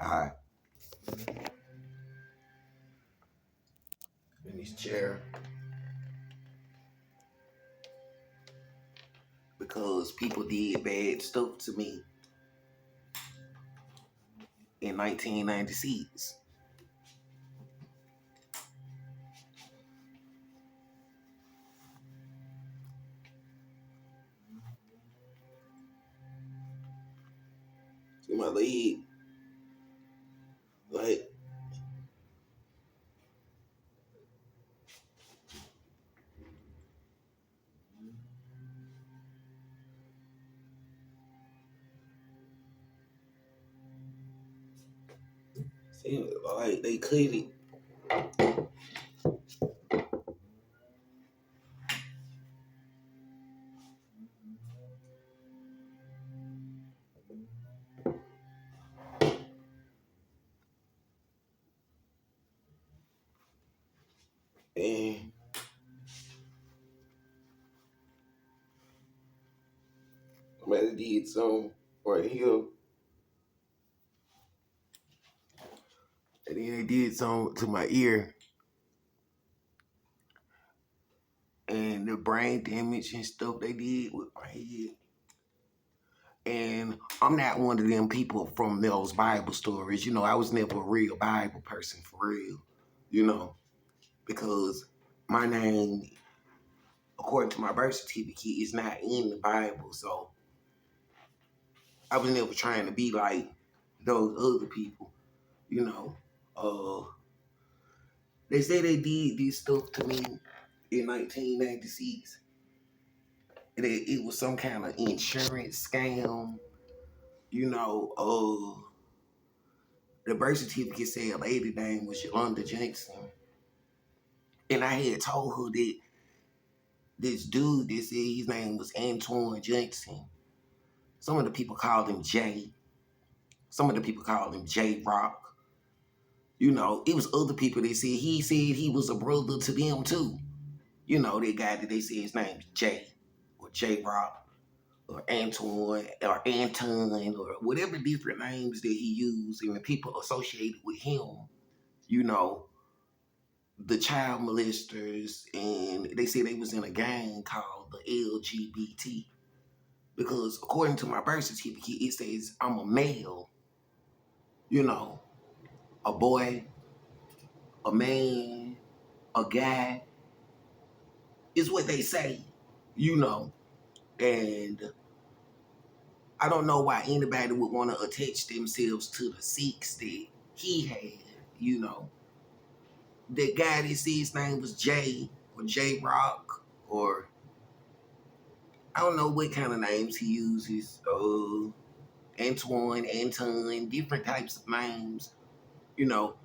Alright. In this chair. Because people did bad stuff to me in 1996. See my leg? Like, see, like they cut it. And somebody did something right here. And then they did something to my ear. And the brain damage and stuff they did with my head. And I'm not one of them people from those Bible stories. You know, I was never a real Bible person for real. You know, because my name, according to my birth certificate, is not in the Bible. So I was never trying to be like those other people. You know, they say they did this stuff to me in 1996. It was some kind of insurance scam. You know, the birth certificate said a lady name was Yolanda Jackson. And I had told her that this dude that said his name was Antoine Jackson. Some of the people called him Jay. Some of the people called him J Rock. You know, it was other people that said he was a brother to them too. You know, that guy that they said his name's Jay or J Rock or Antoine or Anton or whatever different names that he used, and the people associated with him, you know, the child molesters, and they said they was in a gang called the LGBT. Because according to my birth certificate, it says I'm a male, you know, a boy, a man, a guy, is what they say, you know. And I don't know why anybody would want to attach themselves to the sex that he had, you know. That guy that said his name was Jay or J Rock or I don't know what kind of names he uses. Antoine, Anton, different types of names, you know.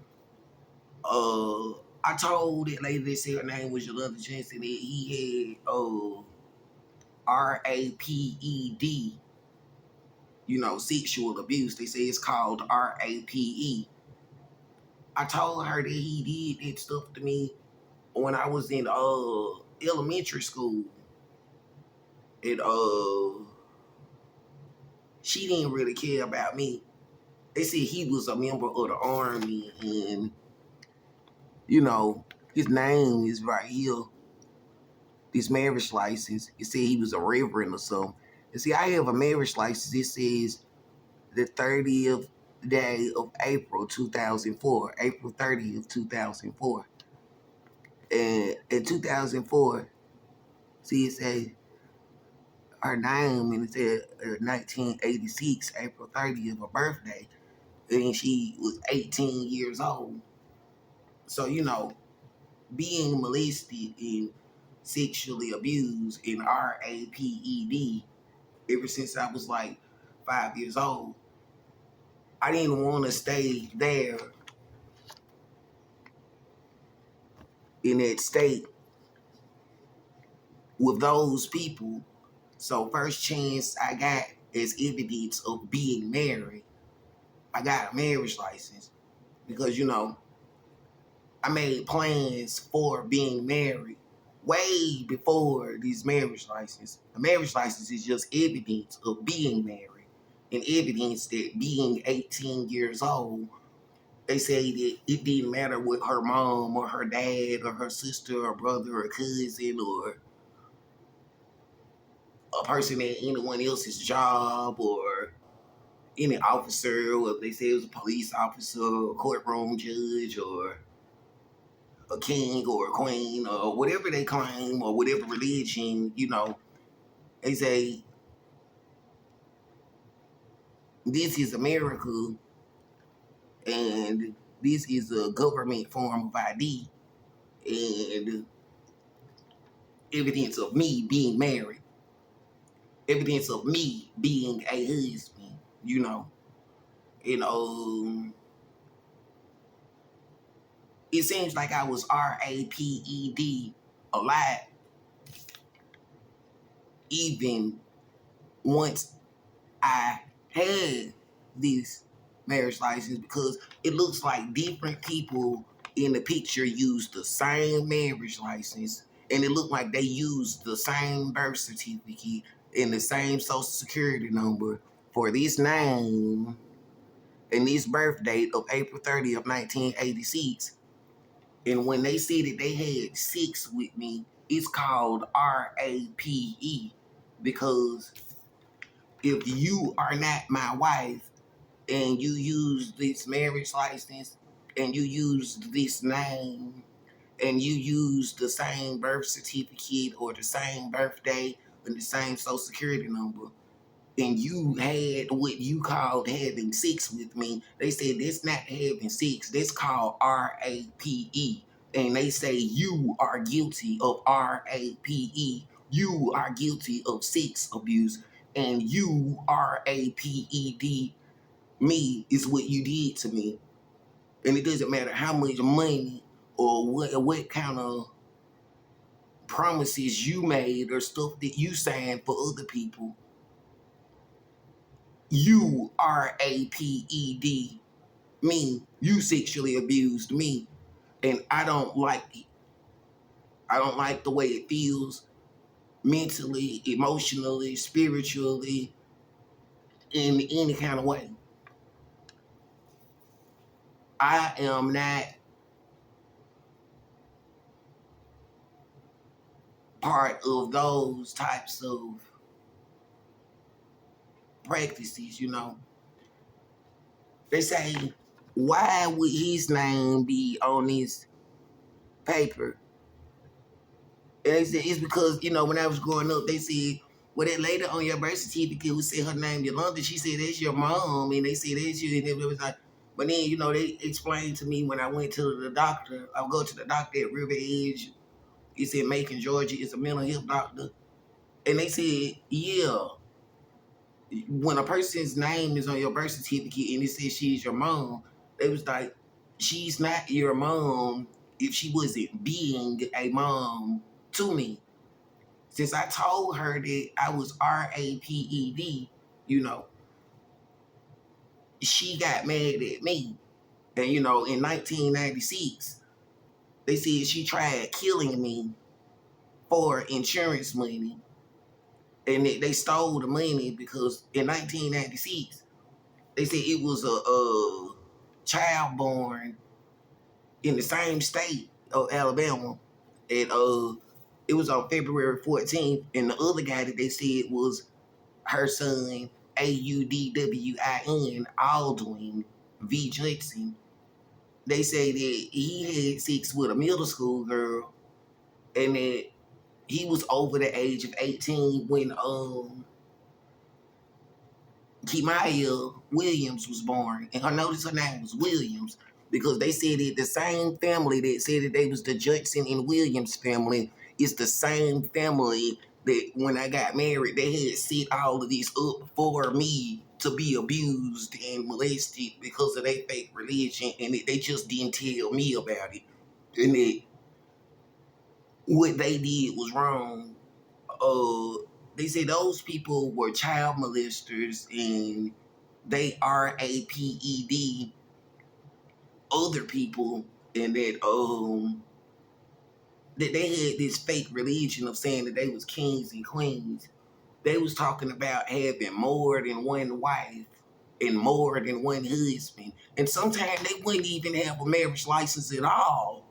I told that lady that said her name was Yolanda Jensen that he had RAPED, you know, sexual abuse. They say it's called RAPE. I told her that he did that stuff to me when I was in elementary school. And she didn't really care about me. They said he was a member of the army, and you know, his name is right here. This marriage license, it said he was a reverend or something. And see, I have a marriage license. It says the 30th day of April 2004, April 30th, 2004. And in 2004, see, it says her name, and it said 1986, April 30th, her birthday. And she was 18 years old. So, you know, being molested and sexually abused in RAPED ever since I was like 5 years old. I didn't want to stay there in that state with those people. So first chance I got as evidence of being married, I got a marriage license because, you know, I made plans for being married way before this marriage license. The marriage license is just evidence of being married. and evidence that being 18 years old, they say that it didn't matter what her mom or her dad or her sister or brother or cousin or a person at anyone else's job or any officer, or if they say it was a police officer, a courtroom judge, or a king or a queen, or whatever they claim, or whatever religion, they say this is America and this is a government form of ID and evidence of me being married, evidence of me being a husband, you know. And it seems like I was RAPED a lot, even once I had this marriage license, because it looks like different people in the picture used the same marriage license, and it looked like they used the same birth certificate and the same social security number for this name and this birth date of April 30th, 1986. And when they said that they had sex with me, it's called RAPE, because if you are not my wife and you use this marriage license and you use this name and you use the same birth certificate or the same birthday and the same social security number, and you had what you called having sex with me, they said that's not having sex, that's called RAPE. And they say you are guilty of RAPE. You are guilty of sex abuse. And you RAPED me is what you did to me. And it doesn't matter how much money or what kind of promises you made or stuff that you signed for other people. You RAPED me. You sexually abused me. And I don't like it. I don't like the way it feels mentally, emotionally, spiritually, in any kind of way. I am not part of those types of practices, They say, why would his name be on this paper? And they said, it's because, when I was growing up, they said, well, that lady on your birth certificate would say her name Yolanda. She said, that's your mom. And they said, that's you. And it was like, but then, they explained to me when I went to the doctor, I would go to the doctor at River Edge. He said, Macon, Georgia, is a mental health doctor. And they said, yeah, when a person's name is on your birth certificate and it says she's your mom, they was like, she's not your mom if she wasn't being a mom to me. Since I told her that I was RAPED, she got mad at me. And, in 1996, they said she tried killing me for insurance money. And they stole the money because in 1996, they said it was a child born in the same state of Alabama. And it was on February 14th. And the other guy that they said was her son, Audwin, Aldwin V. Johnson. They say that he had sex with a middle school girl and that he was over the age of 18 when Kimaya Williams was born. And notice her name was Williams because they said that the same family that said that they was the Judson and Williams family is the same family that when I got married, they had set all of this up for me to be abused and molested because of their fake religion, and they just didn't tell me about it. And that what they did was wrong. They say those people were child molesters and they RAPED other people, and that they had this fake religion of saying that they was kings and queens. they was talking about having more than one wife and more than one husband. And sometimes they wouldn't even have a marriage license at all.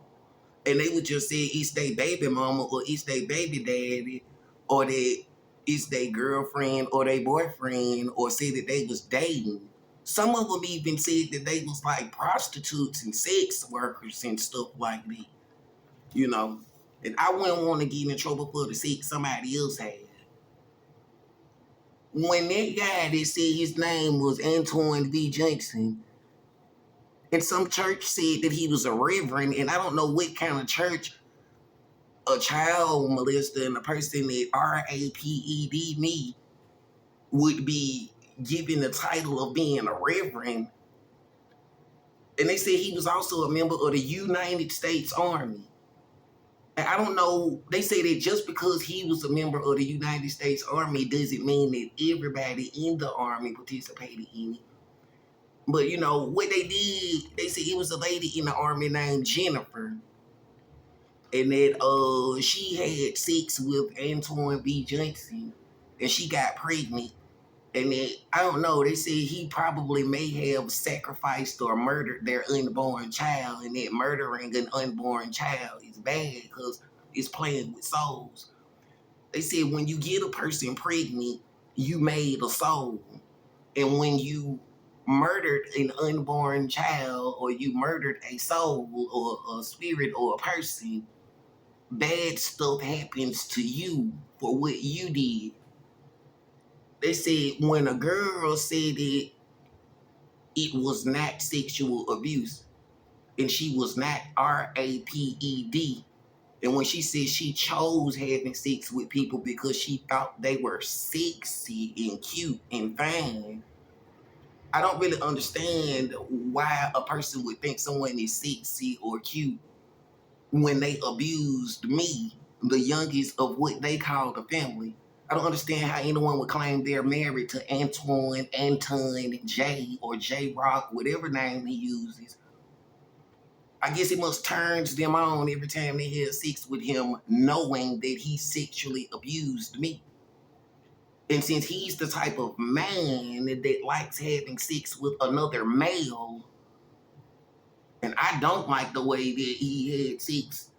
And they would just say it's their baby mama or it's their baby daddy or that it's their girlfriend or their boyfriend, or say that they was dating. Some of them even said that they was like prostitutes and sex workers and stuff like that, you know. And I wouldn't want to get in trouble for the sex somebody else had. When that guy that said his name was Antoine V. Johnson, and some church said that he was a reverend, and I don't know what kind of church a child molester and a person that RAPED me would be given the title of being a reverend. And they said he was also a member of the United States Army. And I don't know, they say that just because he was a member of the United States Army doesn't mean that everybody in the Army participated in it. But, you know, what they did, they said it was a lady in the Army named Jennifer. And that she had sex with Antoine V. Johnson. And she got pregnant. And then, I don't know, they said he probably may have sacrificed or murdered their unborn child, and that murdering an unborn child is bad because it's playing with souls. They said when you get a person pregnant, you made a soul. And when you murdered an unborn child or you murdered a soul or a spirit or a person, bad stuff happens to you for what you did. They said when a girl said it was not sexual abuse and she was not RAPED. And when she said she chose having sex with people because she thought they were sexy and cute and fine, I don't really understand why a person would think someone is sexy or cute when they abused me, the youngest of what they called a family. I don't understand how anyone would claim they're married to Antoine, Anton, Jay, or J Rock, whatever name he uses. I guess it must turns them on every time they have sex with him, knowing that he sexually abused me. And since he's the type of man that likes having sex with another male, and I don't like the way that he had sex,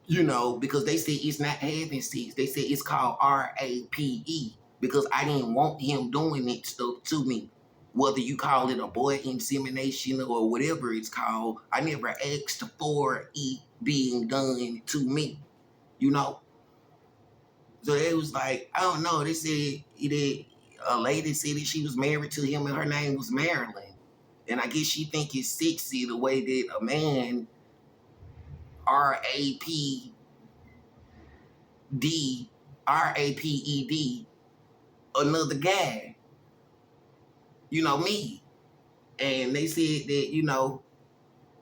you know, because they say it's not having sex. They say it's called RAPE because I didn't want him doing that stuff to me. Whether you call it a boy insemination or whatever it's called, I never asked for it being done to me, you know. So it was like, I don't know. They said a lady said that she was married to him and her name was Marilyn. And I guess she think it's sexy the way that a man, RAPD, RAPED, another guy, you know, me. And they said that, you know,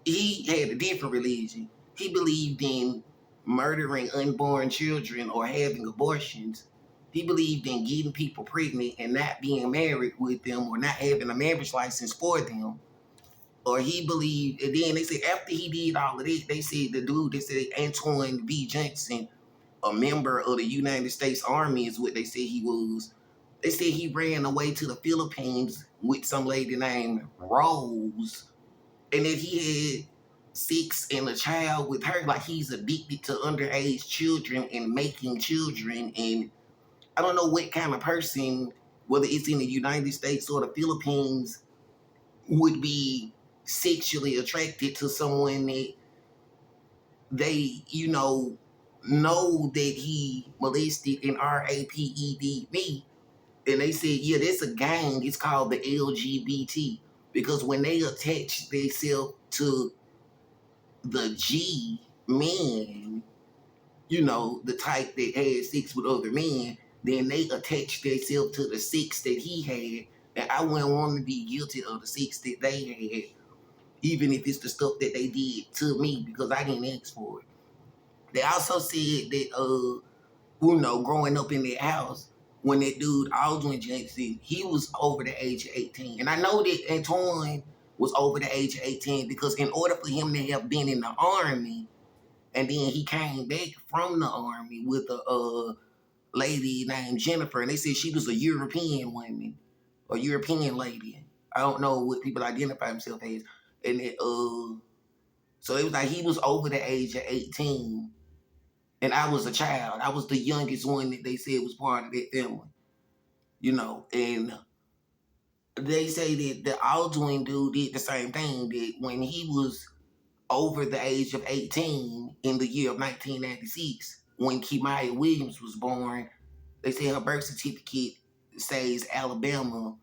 he had a different religion. He believed in murdering unborn children or having abortions. He believed in getting people pregnant and not being married with them or not having a marriage license for them. Or he believed, and then they said after he did all of that, they said the dude, they said Antoine V. Johnson, a member of the United States Army is what they said he was. They said he ran away to the Philippines with some lady named Rose, and that he had sex and a child with her, like he's addicted to underage children and making children. And I don't know what kind of person, whether it's in the United States or the Philippines, would be sexually attracted to someone that they, you know that he molested and RAPED me. And they said, yeah, that's a gang. It's called the LGBT. Because when they attach themselves to the G men, you know, the type that had sex with other men, then they attach themselves to the sex that he had. And I wouldn't want to be guilty of the sex that they had, even if it's the stuff that they did to me, because I didn't ask for it. They also said that, growing up in their house, when that dude, Aldrin Jackson, he was over the age of 18. And I know that Antoine was over the age of 18 because in order for him to have been in the Army, and then he came back from the Army with lady named Jennifer, and they said she was a European woman, a European lady. I don't know what people identify themselves as. And it, so it was like he was over the age of 18, and I was a child. I was the youngest one that they said was part of that family, and they say that the Aldwin dude did the same thing, that when he was over the age of 18 in the year of 1996, when Kimaya Williams was born, they say her birth certificate says Alabama,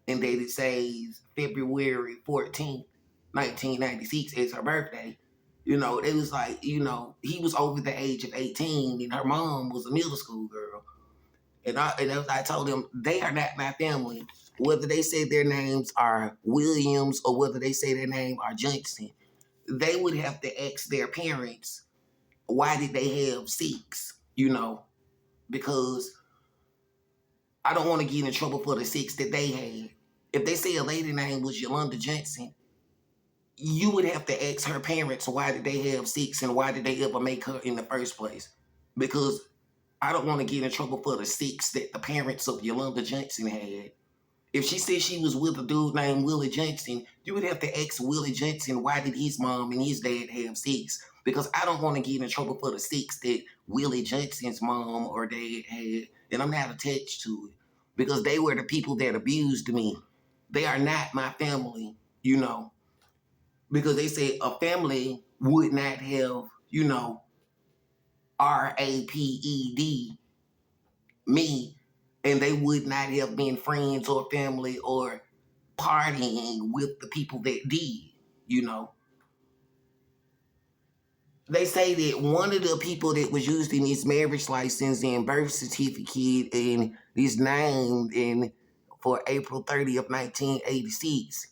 and that it says February 14th, 1996 as her birthday. It was like, he was over the age of 18 and her mom was a middle school girl. And I told them, they are not my family. Whether they say their names are Williams or whether they say their name are Johnson, they would have to ask their parents, why did they have six? Because I don't want to get in trouble for the six that they had. If they say a lady name was Yolanda Johnson, you would have to ask her parents, why did they have six and why did they ever make her in the first place? Because I don't want to get in trouble for the six that the parents of Yolanda Johnson had. If she said she was with a dude named Willie Johnson, you would have to ask Willie Johnson, why did his mom and his dad have six? Because I don't want to get in trouble for the six that Willie Johnson's mom or dad had, and I'm not attached to it. Because they were the people that abused me. They are not my family, Because they say a family would not have, RAPED, me, and they would not have been friends or family or partying with the people that did. They say that one of the people that was used in his marriage license and birth certificate and his name and for April 30th, 1986,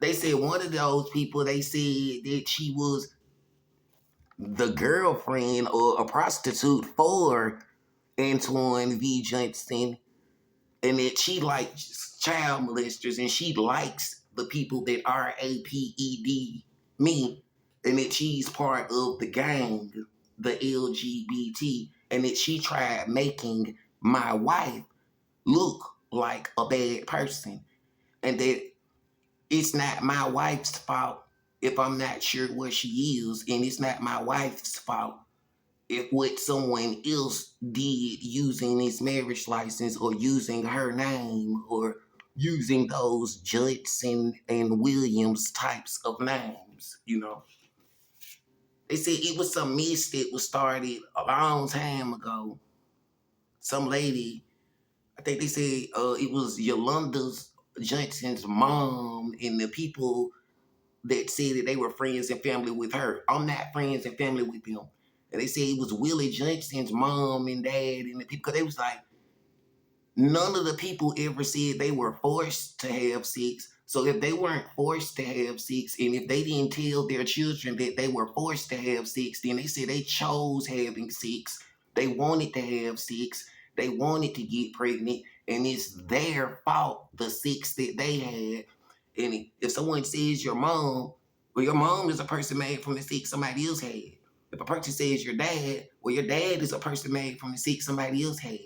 they said one of those people, they said that she was the girlfriend or a prostitute for Antoine V. Johnson, and that she likes child molesters and she likes the people that RAPED, me, and that she's part of the gang, the LGBT, and that she tried making my wife look like a bad person, and that it's not my wife's fault if I'm not sure where she is, and it's not my wife's fault if what someone else did using his marriage license or using her name or using those Judson and Williams types of names. They said it was some mess that was started a long time ago. Some lady, I think they said it was Yolanda's Johnson's mom and the people that said that they were friends and family with her. I'm not friends and family with them. And they said it was Willie Johnson's mom and dad and the people, because they was like, none of the people ever said they were forced to have sex. So if they weren't forced to have sex, and if they didn't tell their children that they were forced to have sex, then they said they chose having sex. They wanted to have sex. They wanted to get pregnant. And it's their fault, the sex that they had. And if someone says your mom, well, your mom is a person made from the sex somebody else had. If a person says your dad, well, your dad is a person made from the sex somebody else had.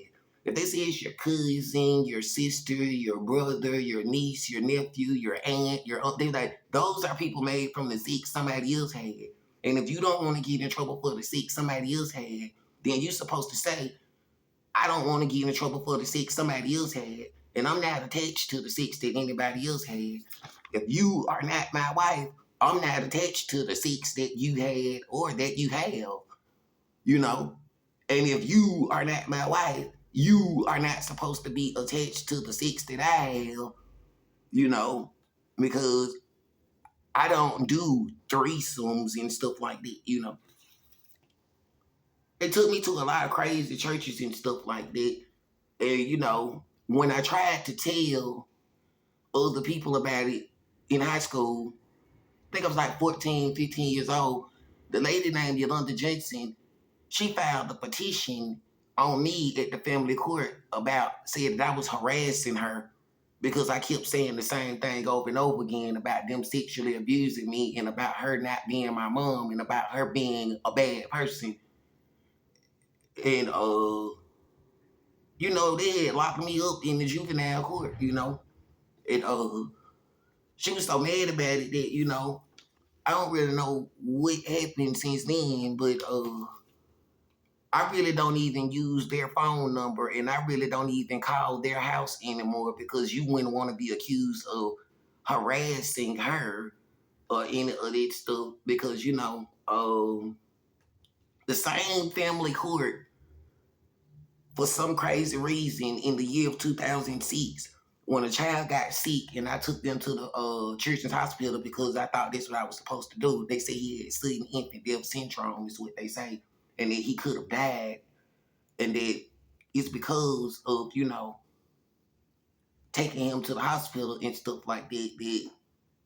If they say it's your cousin, your sister, your brother, your niece, your nephew, your aunt, your uncle, they're like, those are people made from the sex somebody else had. And if you don't want to get in trouble for the sex somebody else had, then you're supposed to say, I don't want to get in trouble for the sex somebody else had, and I'm not attached to the sex that anybody else had. If you are not my wife, I'm not attached to the sex that you had or that you have. And if you are not my wife, you are not supposed to be attached to the sex that I have, because I don't do threesomes and stuff like that. It took me to a lot of crazy churches and stuff like that. And, when I tried to tell other people about it in high school, I think I was like 14, 15 years old, the lady named Yolanda Johnson, she filed a petition on me at the family court said that I was harassing her because I kept saying the same thing over and over again about them sexually abusing me and about her not being my mom and about her being a bad person. And You know, they had locked me up in the juvenile court, you know. And she was so mad about it that, you know, I don't really know what happened since then, but I really don't even use their phone number, and I really don't even call their house anymore because you wouldn't want to be accused of harassing her or any of that stuff because, you know, the same family court, for some crazy reason, in the year of 2006, when a child got sick and I took them to the children's hospital because I thought that's what I was supposed to do, they said he had sudden infant death syndrome, is what they say, and that he could have died, and that it's because of, you know, taking him to the hospital and stuff like that, that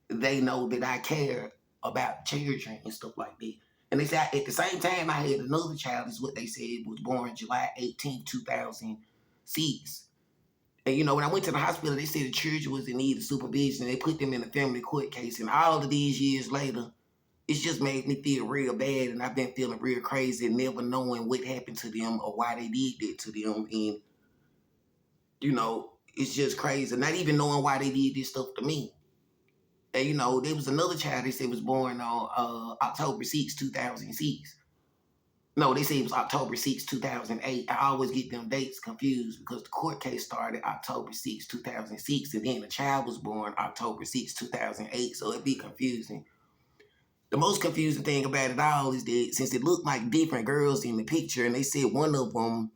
they know that I care about children and stuff like that. And they said at the same time I had another child, is what they said, was born July 18th, 2006. And you know, when I went to the hospital, they said the children was in need of supervision. They put them in a family court case. And all of these years later, it's just made me feel real bad. And I've been feeling real crazy, never knowing what happened to them or why they did that to them. And, you know, it's just crazy. Not even knowing why they did this stuff to me. And, you know, there was another child they said was born on October 6, 2006. No, they say it was October 6, 2008. I always get them dates confused because the court case started October 6, 2006, and then the child was born October 6, 2008, so it'd be confusing. The most confusing thing about it all is that since it looked like different girls in the picture, and they said one of them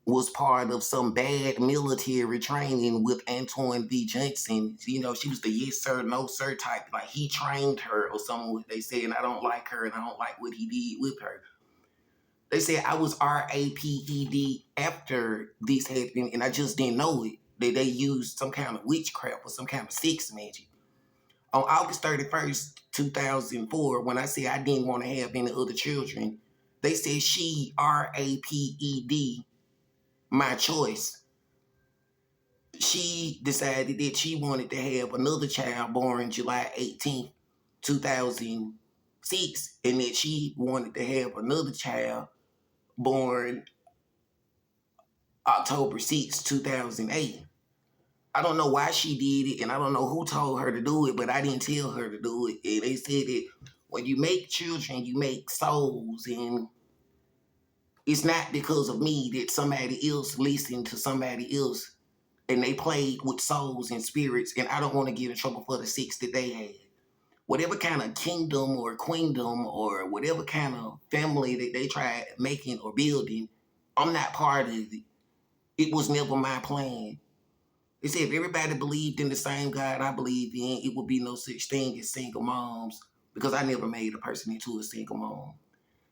was part of some bad military training with Antoine V. Johnson. You know, she was the yes sir, no sir type. Like he trained her or something, what they said, and I don't like her and I don't like what he did with her. They said I was RAPED after this happened, and I just didn't know it. That they used some kind of witchcraft or some kind of sex magic. On August 31st, 2004, when I said I didn't want to have any other children, they said she, RAPED, my choice. She decided that she wanted to have another child born July 18th, 2006, and that she wanted to have another child born October 6, 2008. I don't know why she did it, and I don't know who told her to do it, but I didn't tell her to do it. And they said that when you make children, you make souls, and it's not because of me that somebody else listened to somebody else and they played with souls and spirits, and I don't want to get in trouble for the sex that they had. Whatever kind of kingdom or queendom or whatever kind of family that they tried making or building, I'm not part of it. It was never my plan. They said if everybody believed in the same God I believe in, it would be no such thing as single moms, because I never made a person into a single mom.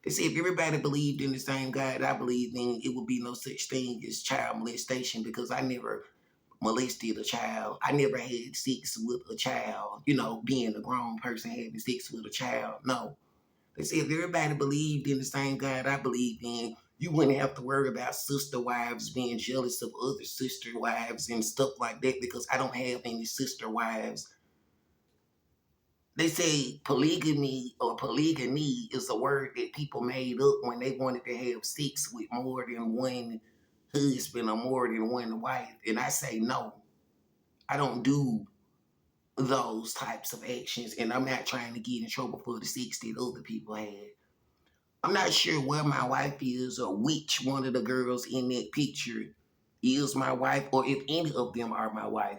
They said if everybody believed in the same God I believe in, it would be no such thing as child molestation, because I never molested a child. I never had sex with a child, you know, being a grown person having sex with a child. No. They said if everybody believed in the same God I believe in, you wouldn't have to worry about sister wives being jealous of other sister wives and stuff like that, because I don't have any sister wives. They say polygamy or polygyny is a word that people made up when they wanted to have sex with more than one husband or more than one wife. And I say no. I don't do those types of actions, and I'm not trying to get in trouble for the sex that other people had. I'm not sure where my wife is or which one of the girls in that picture is my wife or if any of them are my wife.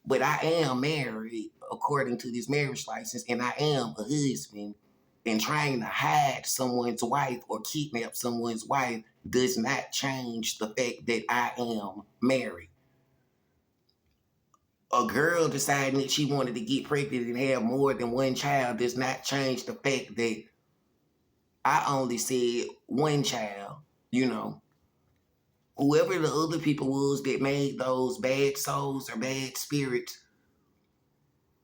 But I am married according to this marriage license, and I am a husband. And trying to hide someone's wife or kidnap someone's wife does not change the fact that I am married. A girl deciding that she wanted to get pregnant and have more than one child does not change the fact that I only said one child, you know. Whoever the other people was that made those bad souls or bad spirits,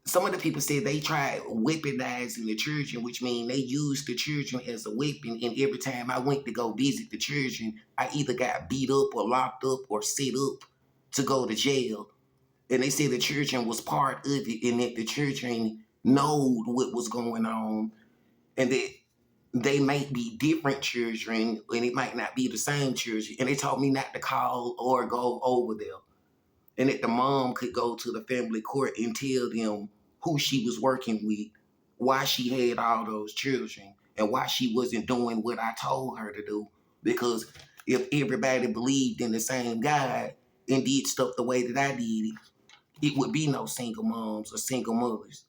some of the people said they tried weaponizing the children, which means they used the children as a weapon. And every time I went to go visit the children, I either got beat up or locked up or set up to go to jail. And they said the children was part of it, and that the children knowed what was going on, and that they might be different children and it might not be the same children. And they told me not to call or go over there. And that the mom could go to the family court and tell them who she was working with, why she had all those children, and why she wasn't doing what I told her to do. Because if everybody believed in the same God and did stuff the way that I did it, it would be no single moms or single mothers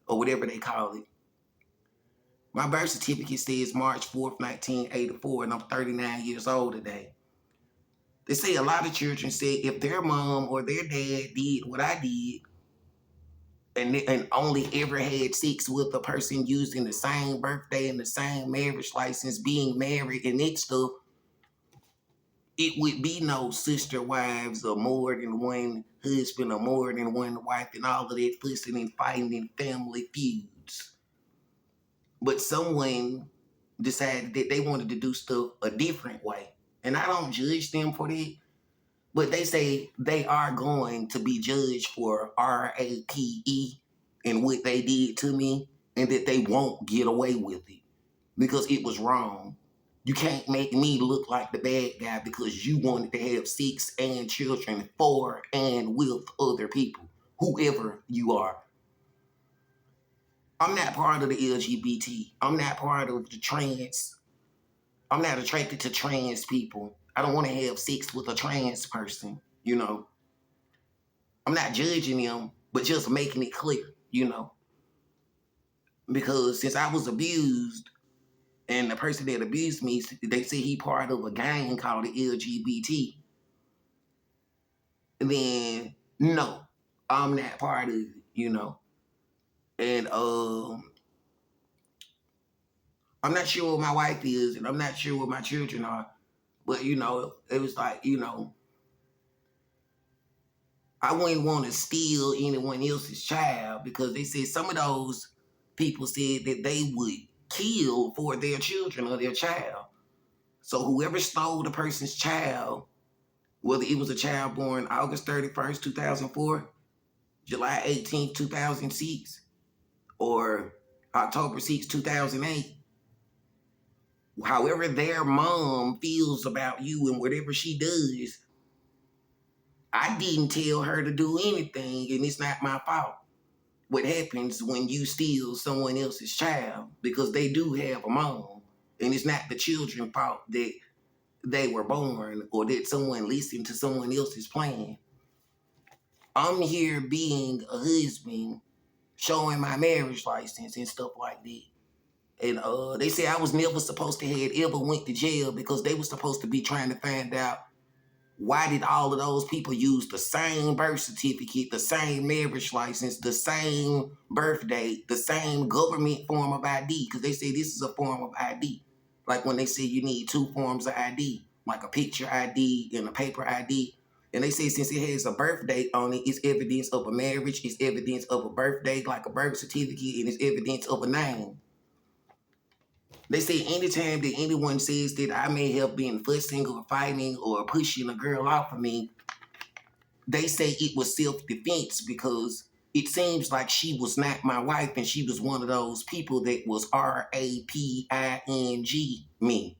or whatever they call it. My birth certificate says March 4th, 1984, and I'm 39 years old today. They say a lot of children say if their mom or their dad did what I did and only ever had sex with a person using the same birthday and the same marriage license, being married and that stuff, it would be no sister wives or more than one husband or more than one wife and all of that fussing and fighting and family feuds. But someone decided that they wanted to do stuff a different way. And I don't judge them for that. But they say they are going to be judged for RAPE and what they did to me, and that they won't get away with it because it was wrong. You can't make me look like the bad guy because you wanted to have sex and children for and with other people, whoever you are. I'm not part of the LGBT. I'm not part of the trans. I'm not attracted to trans people. I don't want to have sex with a trans person, you know. I'm not judging them, but just making it clear, you know. Because since I was abused, and the person that abused me, they say he part of a gang called the LGBT, then no, I'm not part of it, you know. And I'm not sure what my wife is, and I'm not sure what my children are, but you know, it was like, you know, I wouldn't want to steal anyone else's child because they said some of those people said that they would kill for their children or their child. So whoever stole the person's child, whether it was a child born August 31st, 2004, July 18th, 2006, or October 6th, 2008, however their mom feels about you and whatever she does, I didn't tell her to do anything and it's not my fault. What happens when you steal someone else's child, because they do have a mom, and it's not the children's fault that they were born or that someone listened to someone else's plan. I'm here being a husband, showing my marriage license and stuff like that. And they say I was never supposed to have ever went to jail because they were supposed to be trying to find out why did all of those people use the same birth certificate, the same marriage license, the same birth date, the same government form of ID? Because they say this is a form of ID. Like when they say you need two forms of ID, like a picture ID and a paper ID. And they say since it has a birth date on it, it's evidence of a marriage, it's evidence of a birth date, like a birth certificate, and it's evidence of a name. They say anytime that anyone says that I may have been fussing or fighting or pushing a girl off of me, they say it was self-defense because it seems like she was not my wife and she was one of those people that was RAPING me.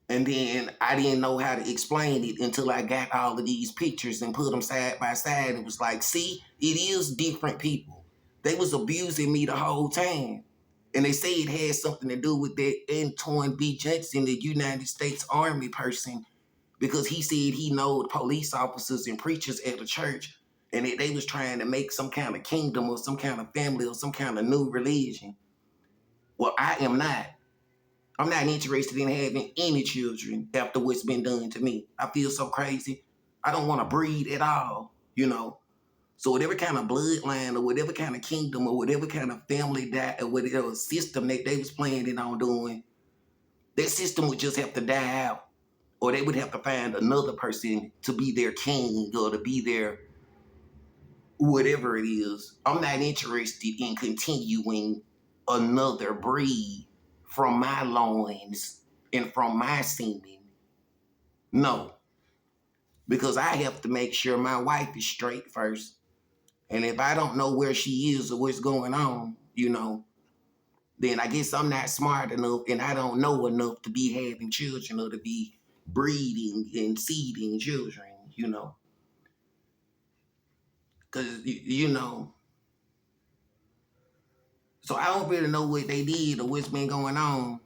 And then I didn't know how to explain it until I got all of these pictures and put them side by side. It was like, see, it is different people. They was abusing me the whole time. And they say it had something to do with that Antoine B. Johnson, the United States Army person, because he said he knowed police officers and preachers at the church, and that they was trying to make some kind of kingdom or some kind of family or some kind of new religion. Well, I am not. I'm not interested in having any children after what's been done to me. I feel so crazy. I don't want to breed at all, you know. So whatever kind of bloodline or whatever kind of kingdom or whatever kind of family that or whatever system that they was planning on doing, that system would just have to die out. Or they would have to find another person to be their king or to be their whatever it is. I'm not interested in continuing another breed from my loins and from my semen. No. Because I have to make sure my wife is straight first. And if I don't know where she is or what's going on, you know, then I guess I'm not smart enough and I don't know enough to be having children or to be breeding and seeding children, you know. Because, you know, so I don't really know what they did or what's been going on.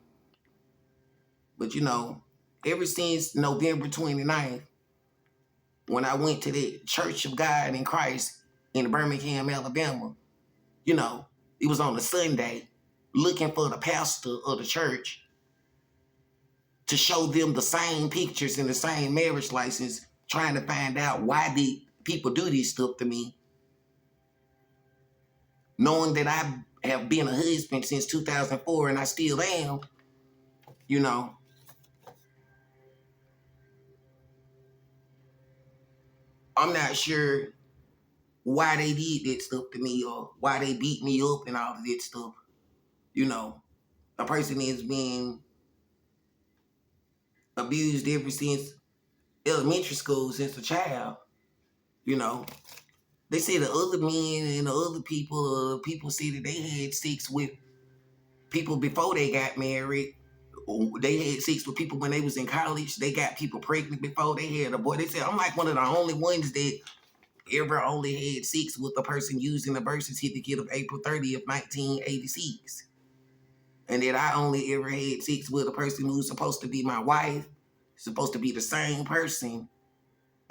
But, you know, ever since November 29th, when I went to the Church of God in Christ in Birmingham, Alabama, you know, it was on a Sunday, looking for the pastor of the church to show them the same pictures and the same marriage license, trying to find out why did people do this stuff to me, knowing that I have been a husband since 2004 and I still am, you know. I'm not sure why they did that stuff to me or why they beat me up and all of that stuff. You know, a person has been abused ever since elementary school, since a child, you know. They say the other men and the other people say that they had sex with people before they got married. They had sex with people when they was in college. They got people pregnant before they had a boy. They said I'm like one of the only ones that ever only had sex with a person using the birth certificate of April 30th, 1986. And that I only ever had sex with a person who's supposed to be my wife, supposed to be the same person,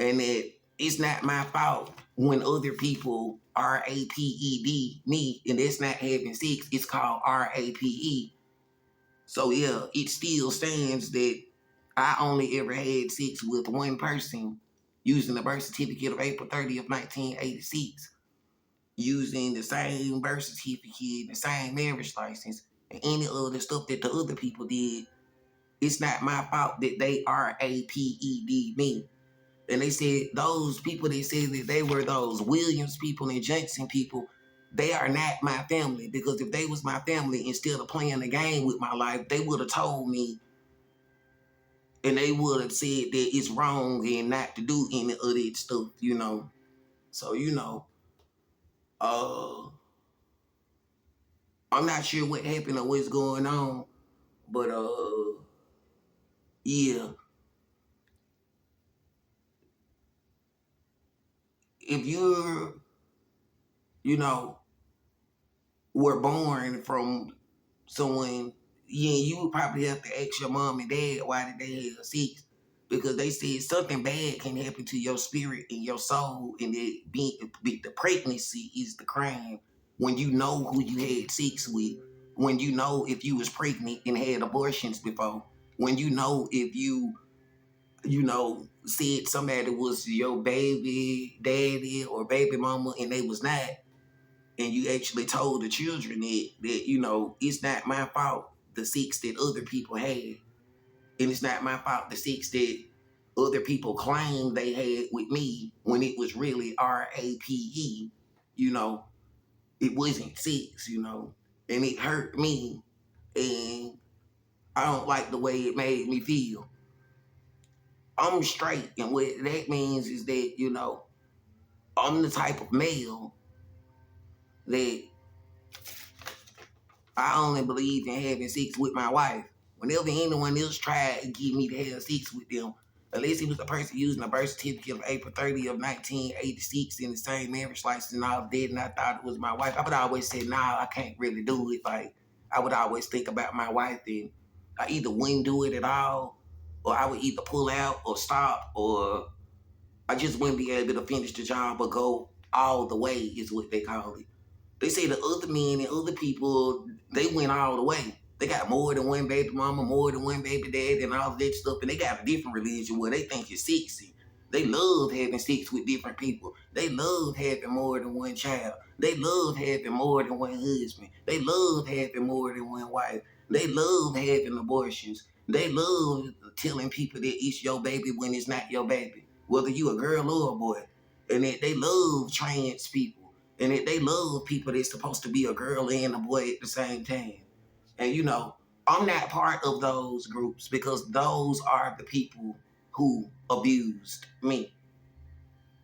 and that it's not my fault when other people RAPED me, and that's not having sex. It's called RAPE. So yeah, it still stands that I only ever had sex with one person using the birth certificate of April 30th, 1986, using the same birth certificate, the same marriage license, and any other stuff that the other people did. It's not my fault that they RAPED me. And they said those people, they said that they were those Williams people and Johnson people, they are not my family, because if they was my family, instead of playing the game with my life, they would have told me and they would have said that it's wrong and not to do any of that stuff, you know. So, you know, I'm not sure what happened or what's going on, but yeah. If you're, you know, were born from someone, yeah, you would probably have to ask your mom and dad why did they have sex, because they said something bad can happen to your spirit and your soul, and the pregnancy is the crime. When you know who you had sex with, when you know if you was pregnant and had abortions before, when you know if you know, said somebody was your baby daddy or baby mama and they was not, and you actually told the children that you know, it's not my fault the sex that other people had, and it's not my fault the sex that other people claim they had with me when it was really RAPE, you know, it wasn't sex, you know, and it hurt me, and I don't like the way it made me feel. I'm straight, and what that means is that, you know, I'm the type of male that I only believe in having sex with my wife. Whenever anyone else tried to get me to have sex with them, unless it was a person using a birth certificate of April 30th of 1986 in the same marriage license and all that, and I thought it was my wife, I would always say, nah, I can't really do it. Like, I would always think about my wife, and I either wouldn't do it at all, or I would either pull out or stop, or I just wouldn't be able to finish the job or go all the way, is what they call it. They say the other men and other people, they went all the way. They got more than one baby mama, more than one baby dad, and all that stuff. And they got a different religion where they think it's sexy. They love having sex with different people. They love having more than one child. They love having more than one husband. They love having more than one wife. They love having abortions. They love telling people that it's your baby when it's not your baby, whether you a girl or a boy. And that they love trans people, and that they love people that's supposed to be a girl and a boy at the same time. And you know, I'm not part of those groups because those are the people who abused me.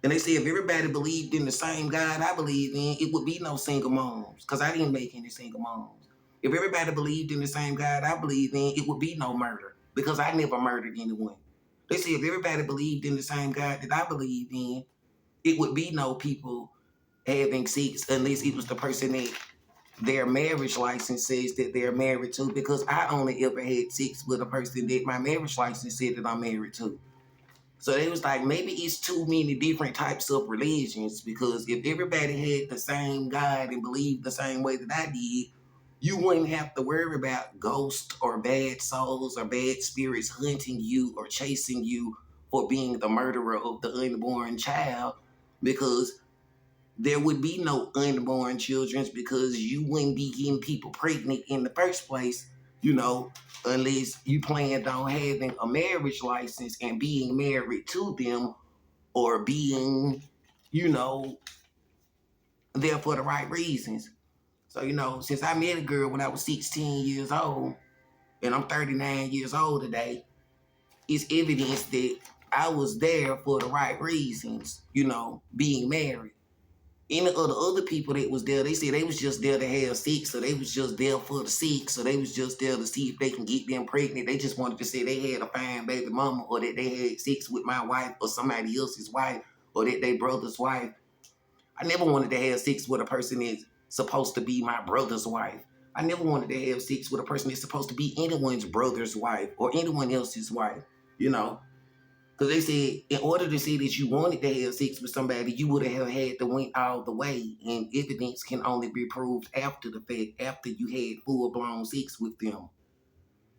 And they say if everybody believed in the same God I believe in, it would be no single moms, because I didn't make any single moms. If everybody believed in the same God I believe in, it would be no murder because I never murdered anyone. They say if everybody believed in the same God that I believe in, it would be no people having sex unless it was the person that their marriage license says that they're married to, because I only ever had sex with a person that my marriage license said that I'm married to. So they was like, maybe it's too many different types of religions, because if everybody had the same God and believed the same way that I did, you wouldn't have to worry about ghosts or bad souls or bad spirits hunting you or chasing you for being the murderer of the unborn child, because there would be no unborn children, because you wouldn't be getting people pregnant in the first place, unless you planned on having a marriage license and being married to them, or being, there for the right reasons. So, since I met a girl when I was 16 years old, and I'm 39 years old today, it's evidence that I was there for the right reasons, being married. Any of the other people that was there, they said they was just there to have sex, so they was just there for the sex, so they was just there to see if they can get them pregnant. They just wanted to say they had a fine baby mama, or that they had sex with my wife or somebody else's wife, or that they brother's wife. I never wanted to have sex with a person that's supposed to be my brother's wife. I never wanted to have sex with a person that's supposed to be anyone's brother's wife or anyone else's wife, Because they said in order to say that you wanted to have sex with somebody, you would have had to went all the way. And evidence can only be proved after the fact, after you had full-blown sex with them.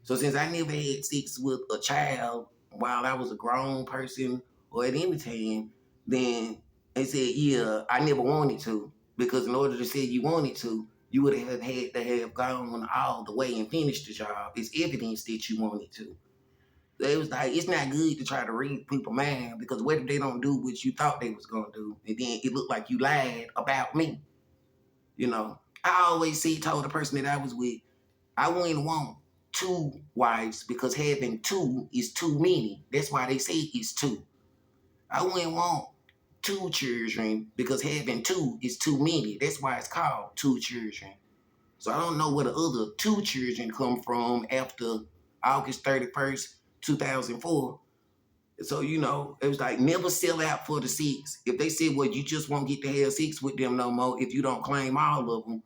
So since I never had sex with a child while I was a grown person or at any time, then they said, yeah, I never wanted to. Because in order to say you wanted to, you would have had to have gone all the way and finished the job. It's evidence that you wanted to. It was like, it's not good to try to read people's mind, because what if they don't do what you thought they was going to do? And then it looked like you lied about me. I always told the person that I was with, I wouldn't want two wives, because having two is too many. That's why they say it's two. I wouldn't want two children, because having two is too many. That's why it's called two children. So I don't know where the other two children come from after August 31st, 2004. So, it was like, never sell out for the sex. If they said, well, you just won't get to have sex with them no more if you don't claim all of them,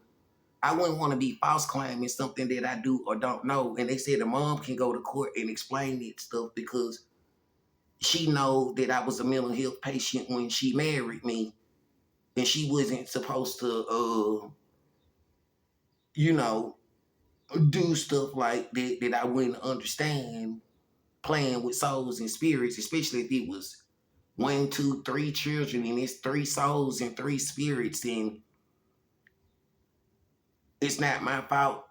I wouldn't want to be false claiming something that I do or don't know. And they said the mom can go to court and explain that stuff, because she know that I was a mental health patient when she married me, and she wasn't supposed to, do stuff like that I wouldn't understand, playing with souls and spirits, especially if it was 1, 2, 3 children, and it's 3 souls and 3 spirits. And it's not my fault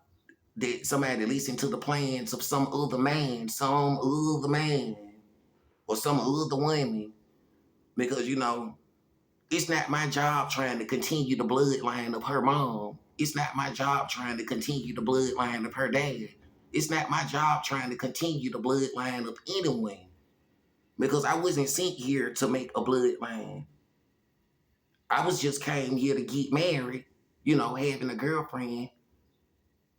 that somebody listened to the plans of some other man, or some other woman, because, it's not my job trying to continue the bloodline of her mom. It's not my job trying to continue the bloodline of her dad. It's not my job trying to continue the bloodline of anyone, because I wasn't sent here to make a bloodline. I was just came here to get married, having a girlfriend,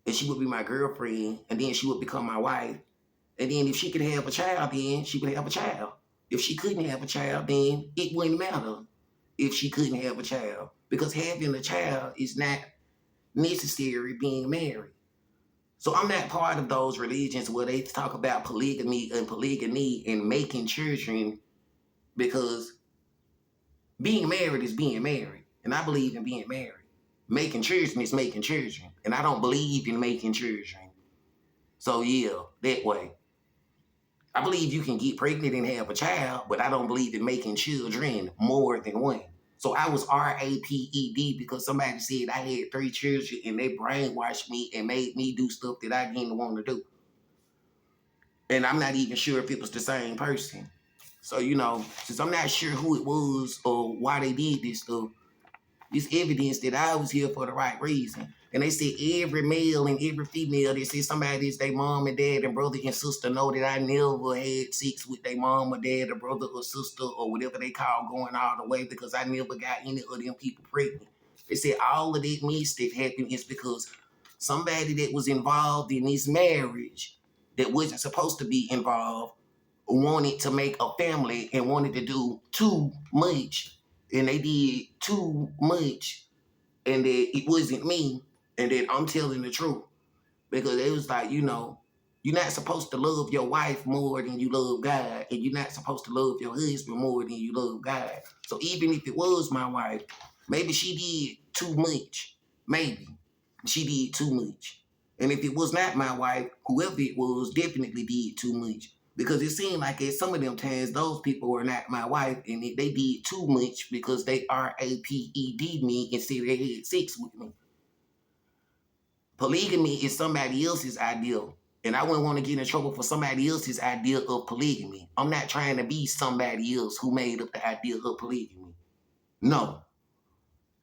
and she would be my girlfriend, and then she would become my wife. And then if she could have a child, then she would have a child. If she couldn't have a child, then it wouldn't matter if she couldn't have a child, because having a child is not necessary being married. So I'm not part of those religions where they talk about polygamy and making children, because being married is being married, and I believe in being married. Making children is making children, and I don't believe in making children. So yeah, that way. I believe you can get pregnant and have a child, but I don't believe in making children more than one. So I was RAPED because somebody said I had 3 children, and they brainwashed me and made me do stuff that I didn't want to do. And I'm not even sure if it was the same person. So, since I'm not sure who it was or why they did this stuff, it's evidence that I was here for the right reason. And they said every male and every female that said somebody is their mom and dad and brother and sister know that I never had sex with their mom or dad or brother or sister or whatever they call going all the way, because I never got any of them people pregnant. They said all of that mess that happened is because somebody that was involved in this marriage that wasn't supposed to be involved wanted to make a family and wanted to do too much. And they did too much. And that it wasn't me. And that I'm telling the truth. Because it was like, you know, you're not supposed to love your wife more than you love God. And you're not supposed to love your husband more than you love God. So even if it was my wife, maybe she did too much. Maybe. She did too much. And if it was not my wife, whoever it was definitely did too much. Because it seemed like at some of them times, those people were not my wife, and they did too much because they RAPED me and said they had sex with me. Polygamy is somebody else's ideal, and I wouldn't want to get in trouble for somebody else's idea of polygamy. I'm not trying to be somebody else who made up the idea of polygamy. No.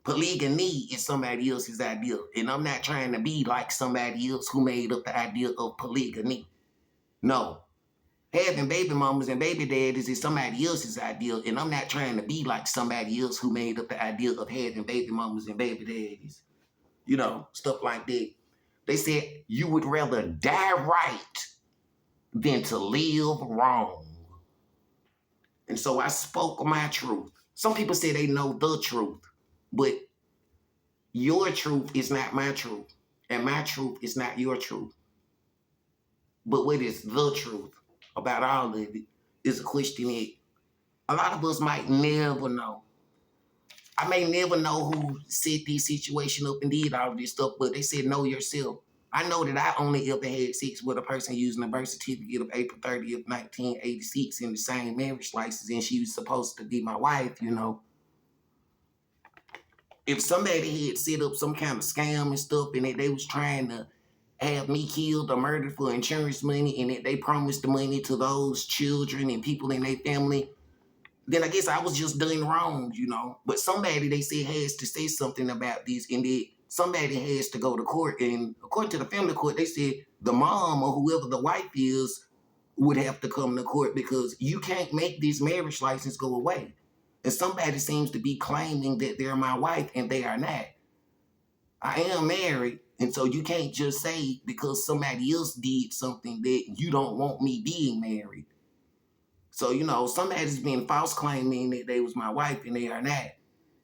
Polygamy is somebody else's idea, and I'm not trying to be like somebody else who made up the idea of polygamy. No. Having baby mamas and baby daddies is somebody else's idea, and I'm not trying to be like somebody else who made up the idea of having baby mamas and baby daddies. You know, stuff like that. They said you would rather die right than to live wrong. And so I spoke my truth. Some people say they know the truth, but your truth is not my truth, and my truth is not your truth. But what is the truth about all of it is a question that a lot of us might never know. I may never know who set this situation up and did all this stuff, but they said know yourself. I know that I only ever had sex with a person using a birth certificate of April 30th, 1986 in the same marriage license, and she was supposed to be my wife, you know. If somebody had set up some kind of scam and stuff and that they was trying to have me killed or murdered for insurance money and that they promised the money to those children and people in their family, then I guess I was just done wrong, you know. But somebody, they said, has to say something about this, and that somebody has to go to court. And according to the family court, they said the mom or whoever the wife is would have to come to court because you can't make this marriage license go away. And somebody seems to be claiming that they're my wife, and they are not. I am married, and so you can't just say because somebody else did something that you don't want me being married. So, you know, somebody's been false claiming that they was my wife and they are not.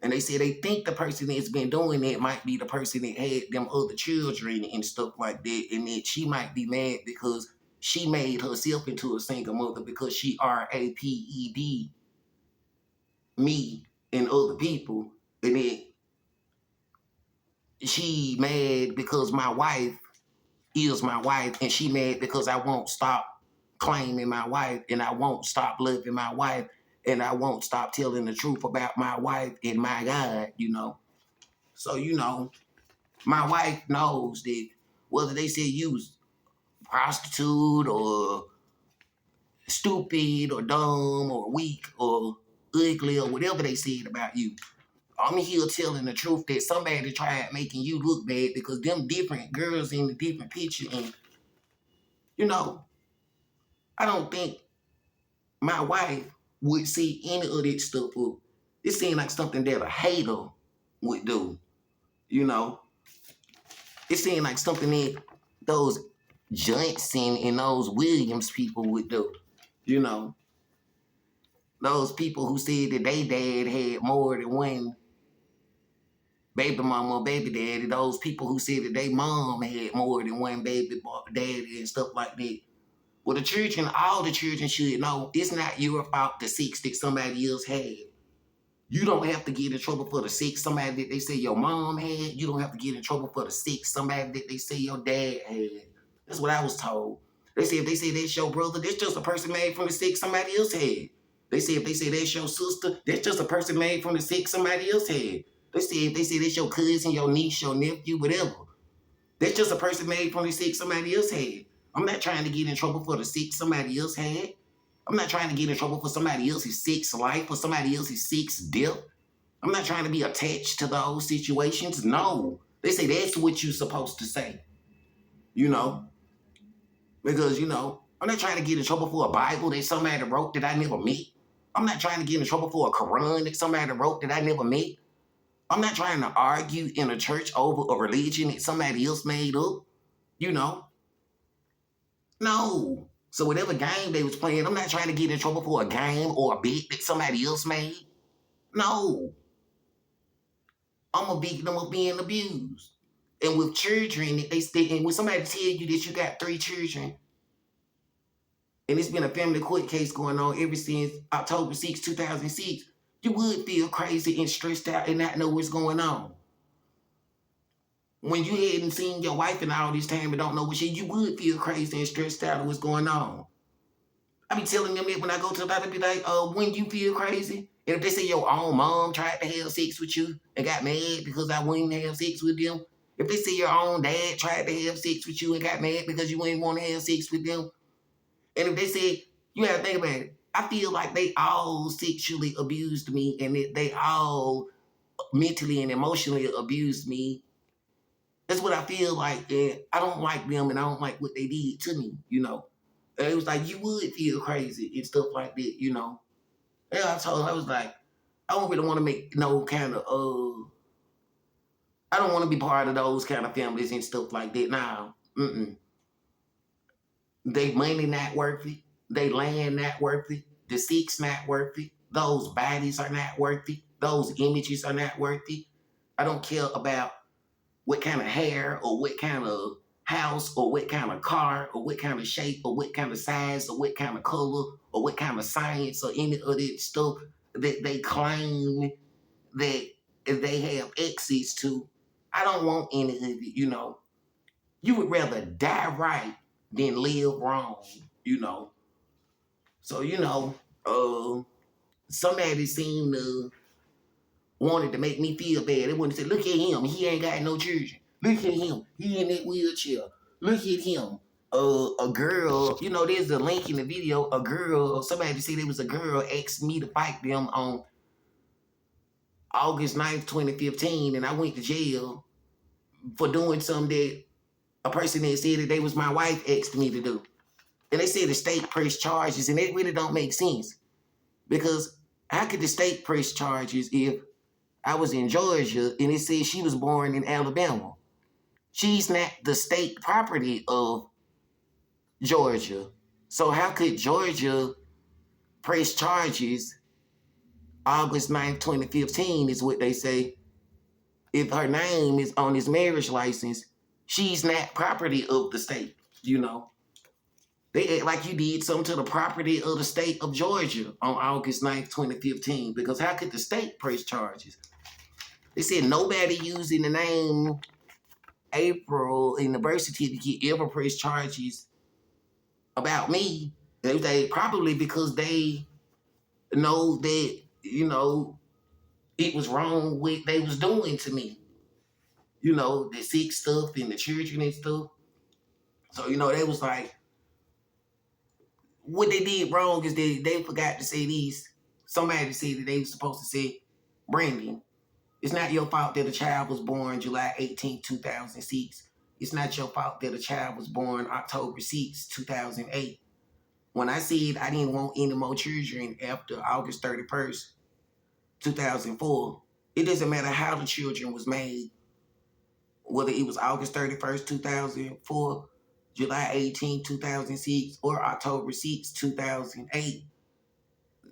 And they say they think the person that's been doing that might be the person that had them other children and stuff like that. And that she might be mad because she made herself into a single mother because she RAPED me and other people. And that she mad because my wife is my wife, and she mad because I won't stop claiming my wife, and I won't stop loving my wife, and I won't stop telling the truth about my wife and my God, you know. So, you know, my wife knows that whether they say you was prostitute or stupid or dumb or weak or ugly or whatever they said about you, I'm here telling the truth that somebody tried making you look bad because them different girls in the different picture, and, you know, I don't think my wife would see any of that stuff up. It seemed like something that a hater would do, you know. It seemed like something that those Johnson and those Williams people would do, you know. Those people who said that they dad had more than one baby mama or baby daddy. Those people who said that they mom had more than one baby daddy and stuff like that. Well, the children, all the children should know it's not your fault the sex that somebody else had. You don't have to get in trouble for the sex somebody that they say your mom had. You don't have to get in trouble for the sex somebody that they say your dad had. That's what I was told. They say if they say that's your brother, that's just a person made from the sex somebody else had. They say if they say that's your sister, that's just a person made from the sex somebody else had. They say if they say that's your cousin, your niece, your nephew, whatever, that's just a person made from the sex somebody else had. I'm not trying to get in trouble for the sex somebody else had. I'm not trying to get in trouble for somebody else's sex life or somebody else's sex death. I'm not trying to be attached to those situations. No. They say that's what you're supposed to say. You know? Because, you know, I'm not trying to get in trouble for a Bible that somebody wrote that I never met. I'm not trying to get in trouble for a Quran that somebody wrote that I never met. I'm not trying to argue in a church over a religion that somebody else made up, you know. No. So whatever game they was playing, I'm not trying to get in trouble for a game or a bet that somebody else made. No. I'm a victim of being abused. And with children, they stay, and when somebody tell you that you got 3 children, and it's been a family court case going on ever since October 6, 2006, you would feel crazy and stressed out and not know what's going on. When you hadn't seen your wife in all this time and don't know what shit, you would feel crazy and stressed out of what's going on. I be telling them that when I go to the doctor, be like, when you feel crazy, and if they say your own mom tried to have sex with you and got mad because I wouldn't have sex with them, if they say your own dad tried to have sex with you and got mad because you wouldn't want to have sex with them, and if they say, you have to think about it, I feel like they all sexually abused me and that they all mentally and emotionally abused me. That's what I feel like, and I don't like them and I don't like what they did to me, you know. And it was like, you would feel crazy and stuff like that, you know. And I told her, I was like, I don't really want to make no kind of, I don't want to be part of those kind of families and stuff like that now. They money not worth it. They land not worth it. The sex not worth it. Those bodies are not worth it. Those images are not worth it. I don't care about what kind of hair or what kind of house or what kind of car or what kind of shape or what kind of size or what kind of color or what kind of science or any of that stuff that they claim that they have access to. I don't want any of it, you know. You would rather die right than live wrong, you know. So, you know, somebody seemed to wanted to make me feel bad. They wanted to say, look at him, he ain't got no children. Look at him, he in that wheelchair. Look at him. A girl, you know, there's a link in the video, a girl, somebody said it was a girl asked me to fight them on August 9th, 2015, and I went to jail for doing something that a person that said that they was my wife asked me to do. And they said the state pressed charges, and it really don't make sense. Because how could the state press charges if I was in Georgia and it said she was born in Alabama? She's not the state property of Georgia. So how could Georgia press charges August 9th, 2015 is what they say. If her name is on his marriage license, she's not property of the state, you know. They act like you did something to the property of the state of Georgia on August 9th, 2015, because how could the state press charges? They said nobody using the name April in the birth certificate ever press charges about me. They probably because they know that, you know, it was wrong what they was doing to me. You know, the sick stuff and the children and stuff. So, you know, they was like, what they did wrong is they forgot to say these. Somebody said that they were supposed to say, Brandon, it's not your fault that a child was born July 18, 2006. It's not your fault that a child was born October 6, 2008. When I said I didn't want any more children after August 31st, 2004, it doesn't matter how the children was made, whether it was August 31st, 2004, July 18, 2006, or October 6, 2008.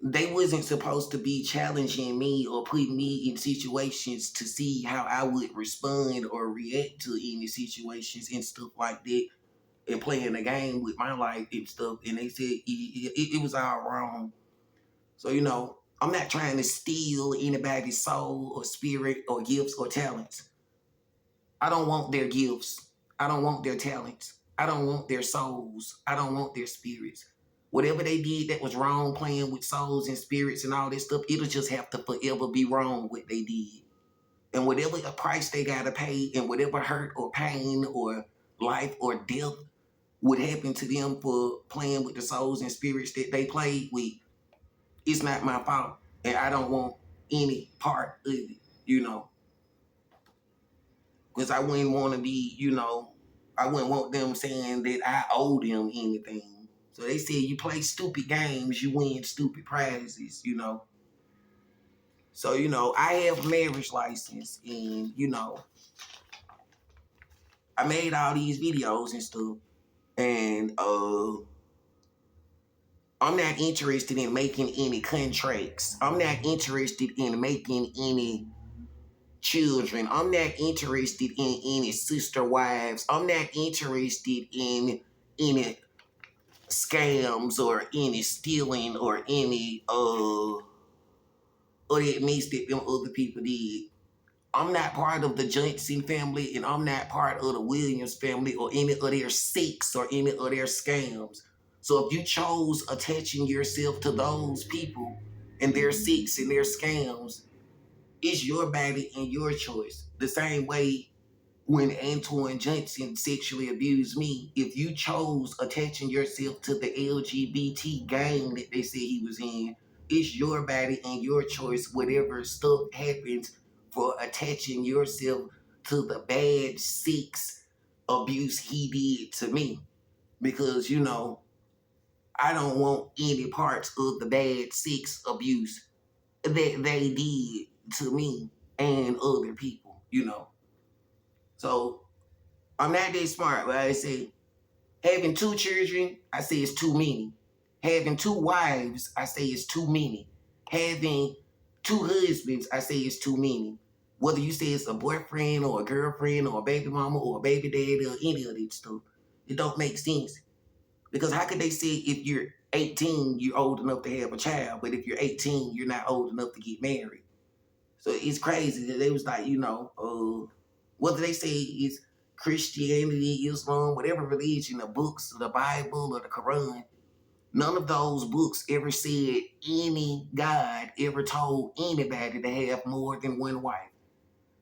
They wasn't supposed to be challenging me or putting me in situations to see how I would respond or react to any situations and stuff like that, and playing the game with my life and stuff. And they said it was all wrong. So, you know, I'm not trying to steal anybody's soul or spirit or gifts or talents. I don't want their gifts. I don't want their talents. I don't want their souls. I don't want their spirits. Whatever they did that was wrong, playing with souls and spirits and all this stuff, it'll just have to forever be wrong what they did. And whatever the price they gotta pay and whatever hurt or pain or life or death would happen to them for playing with the souls and spirits that they played with, it's not my fault. And I don't want any part of it, you know. Because I wouldn't want to be, you know, I wouldn't want them saying that I owe them anything. So they said you play stupid games, you win stupid prizes, you know. So, you know, I have a marriage license, and, you know, I made all these videos and stuff, and I'm not interested in making any contracts. I'm not interested in making any children. I'm not interested in any sister wives. I'm not interested in any scams or any stealing or any or that mess that them other people did. I'm not part of the Johnson family, and I'm not part of the Williams family or any of their six or any of their scams. So if you chose attaching yourself to those people and their six and their scams, it's your body and your choice. The same way when Antoine Johnson sexually abused me, if you chose attaching yourself to the LGBT gang that they said he was in, it's your body and your choice, whatever stuff happens for attaching yourself to the bad sex abuse he did to me. Because, you know, I don't want any parts of the bad sex abuse that they did to me and other people, you know. So I'm not that smart, but I say having two children, I say it's too many. Having two wives, I say it's too many. Having two husbands, I say it's too many. Whether you say it's a boyfriend or a girlfriend or a baby mama or a baby daddy or any of that stuff, it don't make sense. Because how could they say if you're 18, you're old enough to have a child, but if you're 18, you're not old enough to get married? So it's crazy that they was like, you know, whether they say it's Christianity, Islam, whatever religion, the books, the Bible, or the Quran, none of those books ever said any God ever told anybody to have more than one wife.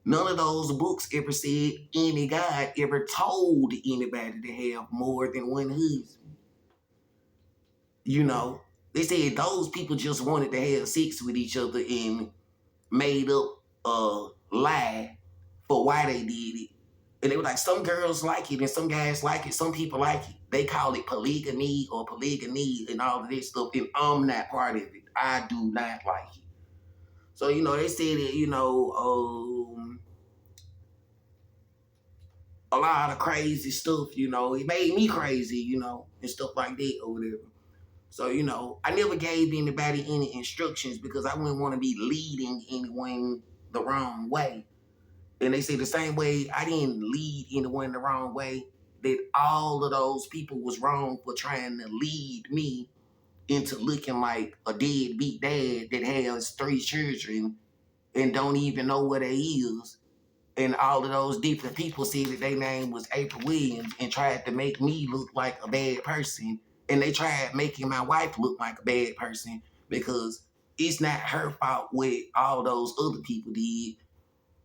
None of those books ever said any God ever told anybody to have more than one husband. You know, they said those people just wanted to have sex with each other and made up a lie for why they did it. And they were like, some girls like it and some guys like it. Some people like it. They call it polygamy or polygamy and all of this stuff. And I'm not part of it. I do not like it. So, you know, they said that, you know, a lot of crazy stuff, you know. It made me crazy, you know, and stuff like that or whatever. So, you know, I never gave anybody any instructions because I wouldn't want to be leading anyone the wrong way. And they say the same way I didn't lead anyone the wrong way, that all of those people was wrong for trying to lead me into looking like a deadbeat dad that has 3 children and don't even know what they is. And all of those different people said that their name was April Williams and tried to make me look like a bad person. And they tried making my wife look like a bad person because it's not her fault what all those other people did.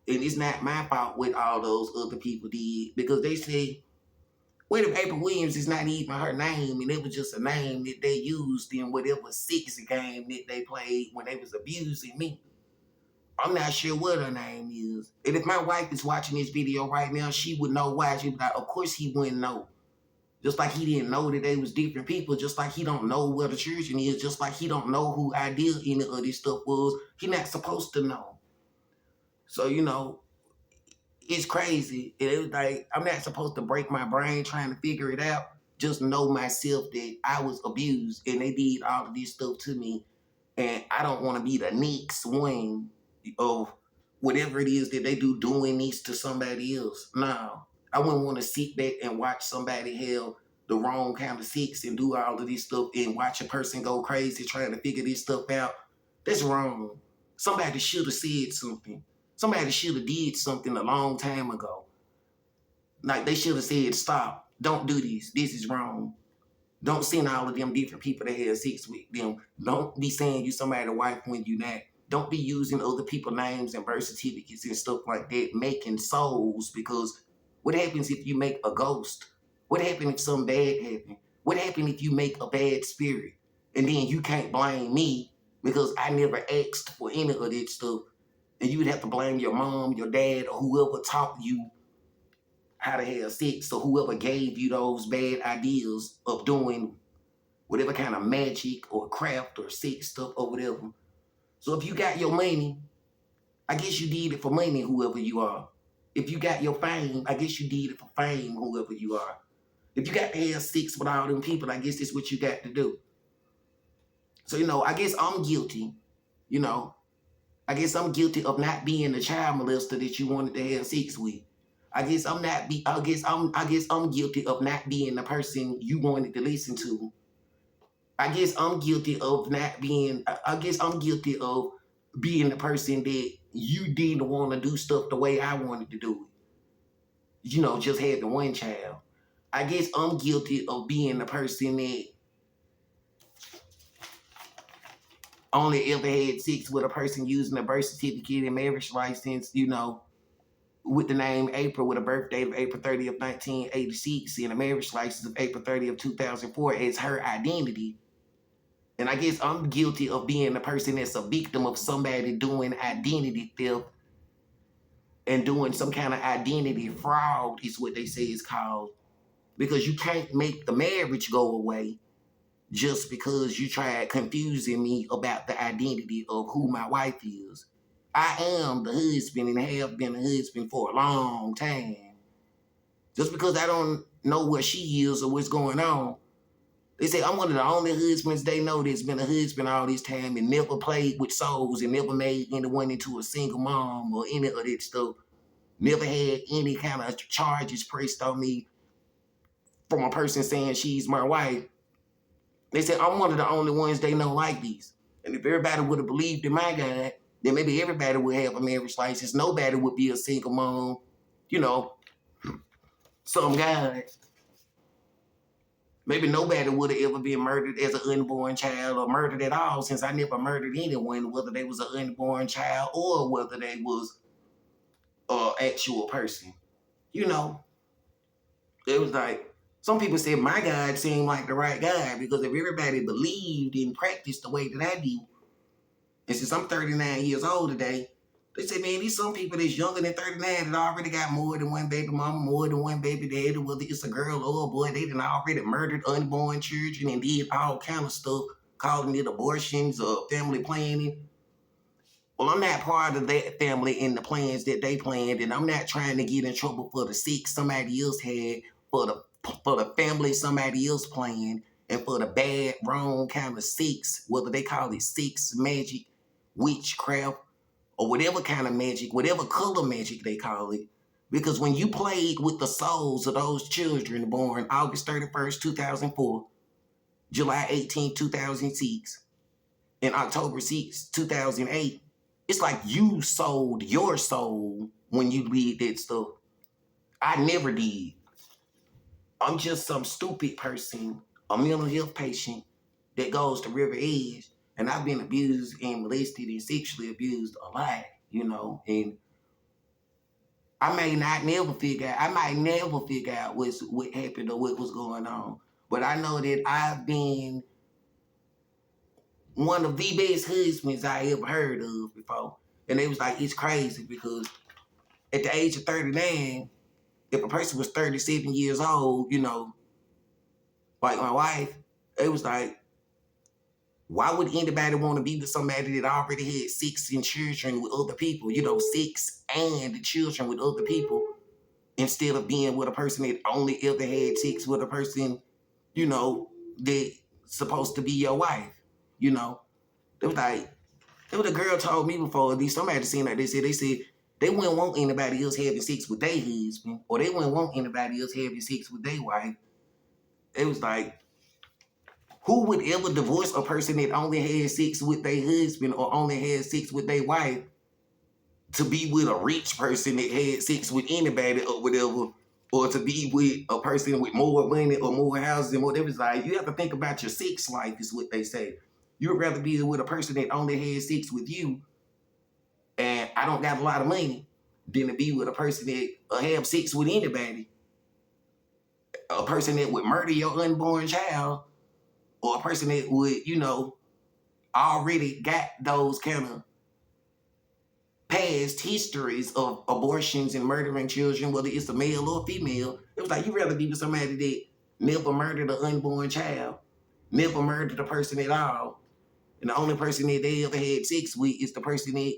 And it's not my fault what all those other people did. Because they say, what if April Williams is not even her name and it was just a name that they used in whatever sex game that they played when they was abusing me? I'm not sure what her name is. And if my wife is watching this video right now, she would know why. She'd be like, of course he wouldn't know. Just like he didn't know that they was different people, just like he don't know what a children is, just like he don't know who ideal any of this stuff was. He not supposed to know. So, you know, it's crazy. And it was like, I'm not supposed to break my brain trying to figure it out. Just know myself that I was abused and they did all of this stuff to me. And I don't want to be the next one of whatever it is that they do doing this to somebody else. No, I wouldn't want to sit back and watch somebody have the wrong kind of sex and do all of this stuff and watch a person go crazy trying to figure this stuff out. That's wrong. Somebody should have said something. Somebody should have did something a long time ago. Like they should have said, stop, don't do this. This is wrong. Don't send all of them different people that have sex with them. Don't be saying you somebody's wife when you not. Don't be using other people's names and birth certificates and stuff like that, making souls, because what happens if you make a ghost? What happens if something bad happens? What happens if you make a bad spirit? And then you can't blame me because I never asked for any of that stuff. And you would have to blame your mom, your dad, or whoever taught you how to have sex, or whoever gave you those bad ideas of doing whatever kind of magic or craft or sex stuff or whatever. So if you got your money I guess you did it for money, whoever you are. If you got your fame, I guess you did it for fame, whoever you are. If you got to have sex with all them people, I guess that's what you got to do. So, I guess I'm guilty. I guess I'm guilty of not being the child molester that you wanted to have sex with. I guess I'm guilty of not being the person you wanted to listen to. I guess I'm guilty of not being I guess I'm guilty of being the person that you didn't want to do stuff the way I wanted to do it. Just had the one child. I guess I'm guilty of being the person that only ever had sex with a person using a birth certificate and marriage license, with the name April, with a birthday of April 30th, 1986, and a marriage license of April 30th, 2004 as her identity. And I guess I'm guilty of being the person that's a victim of somebody doing identity theft and doing some kind of identity fraud is what they say it's called. Because you can't make the marriage go away just because you tried confusing me about the identity of who my wife is. I am the husband and have been a husband for a long time. Just because I don't know where she is or what's going on, they say I'm one of the only husbands they know that's been a husband all this time and never played with souls and never made anyone into a single mom or any of that stuff. Never had any kind of charges pressed on me from a person saying she's my wife. They said I'm one of the only ones they know like these. And if everybody would have believed in my God, then maybe everybody would have a marriage license. Nobody would be a single mom. Some guy. Maybe nobody would have ever been murdered as an unborn child or murdered at all, since I never murdered anyone, whether they was an unborn child or whether they was an actual person. It was like, some people said my God seemed like the right guy, because if everybody believed and practiced the way that I do, and since I'm 39 years old today, they say, man, these some people that's younger than 39 that already got more than one baby mama, more than one baby daddy, whether it's a girl or a boy, they done already murdered unborn children and did all kind of stuff, calling it abortions or family planning. Well, I'm not part of that family and the plans that they planned, and I'm not trying to get in trouble for the sex somebody else had, for the family somebody else planned, and for the bad, wrong kind of sex, whether they call it sex, magic, witchcraft, or whatever kind of magic, whatever color magic they call it. Because when you played with the souls of those children born August 31st, 2004, July 18th, 2006, and October 6th, 2008, it's like you sold your soul when you did that stuff. I never did. I'm just some stupid person, a mental health patient that goes to River Edge, and I've been abused and molested and sexually abused a lot, and I might never figure out what happened or what was going on. But I know that I've been one of the best husbands I ever heard of before. And it was like, it's crazy because at the age of 39, if a person was 37 years old, like my wife, it was like, why would anybody want to be with somebody that already had sex and children with other people, sex and children with other people, instead of being with a person that only ever had sex with a person, that's supposed to be your wife, It was like, what a girl told me before, at least somebody seen like they said they wouldn't want anybody else having sex with their husband, or they wouldn't want anybody else having sex with their wife. It was like, who would ever divorce a person that only had sex with their husband or only had sex with their wife to be with a rich person that had sex with anybody or whatever, or to be with a person with more money or more houses and whatever? It's like, you have to think about your sex life, is what they say. You would rather be with a person that only had sex with you and I don't got a lot of money than to be with a person that have sex with anybody. A person that would murder your unborn child, or a person that would, already got those kind of past histories of abortions and murdering children, whether it's a male or female. It was like, you'd rather be with somebody that never murdered an unborn child, never murdered a person at all. And the only person that they ever had sex with is the person that,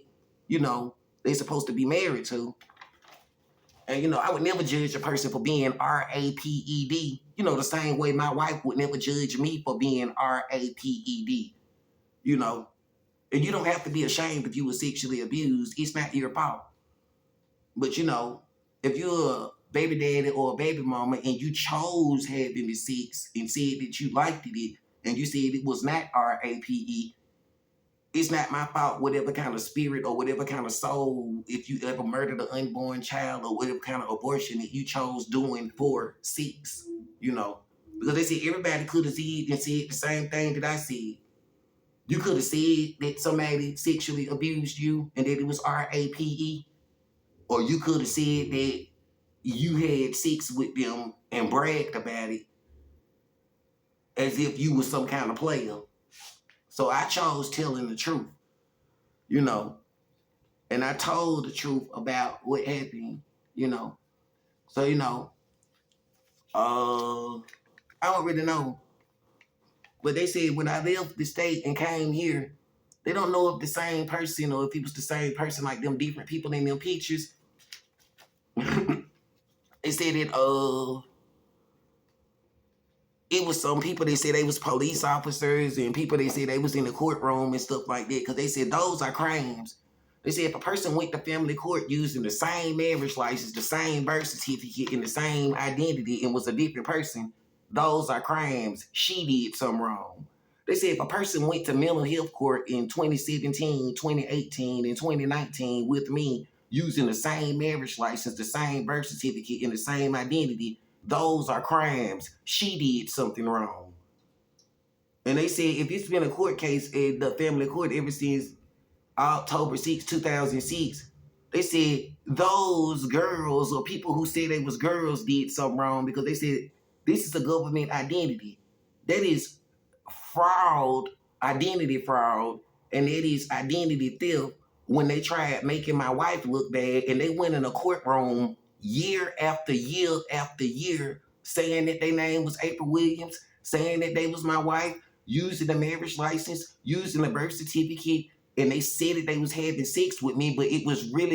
they're supposed to be married to. And, you know, I would never judge a person for being R-A-P-E-D. You know, the same way my wife would never judge me for being R-A-P-E-D. You know, and you don't have to be ashamed if you were sexually abused. It's not your fault. But, you know, if you're a baby daddy or a baby mama and you chose having the sex and said that you liked it and you said it was not R-A-P-E, it's not my fault, whatever kind of spirit or whatever kind of soul, if you ever murdered an unborn child or whatever kind of abortion that you chose doing for sex, you know. Because they said everybody could have said and said the same thing that I said. You could have said that somebody sexually abused you and that it was R-A-P-E. Or you could have said that you had sex with them and bragged about it as if you were some kind of player. So I chose telling the truth, you know, and I told the truth about what happened, you know. So, you know, I don't really know. But they said when I left the state and came here, they don't know if the same person or if it was the same person, like them different people in them pictures. They said that it was some people they said they was police officers and people they said they was in the courtroom and stuff like that, because they said those are crimes. They said if a person went to family court using the same marriage license, the same birth certificate, and the same identity and was a different person, those are crimes. She did something wrong. They said if a person went to mental health court in 2017, 2018, and 2019 with me using the same marriage license, the same birth certificate, and the same identity, those are crimes. She did something wrong. And they said if it's been a court case in the family court ever since October 6, 2006, they said those girls or people who said they was girls did something wrong, because they said this is a government identity. That is fraud, identity fraud, and it is identity theft when they tried making my wife look bad and they went in a courtroom year after year after year saying that their name was April Williams, saying that they was my wife, using the marriage license, using the birth certificate, and they said that they was having sex with me, but it was really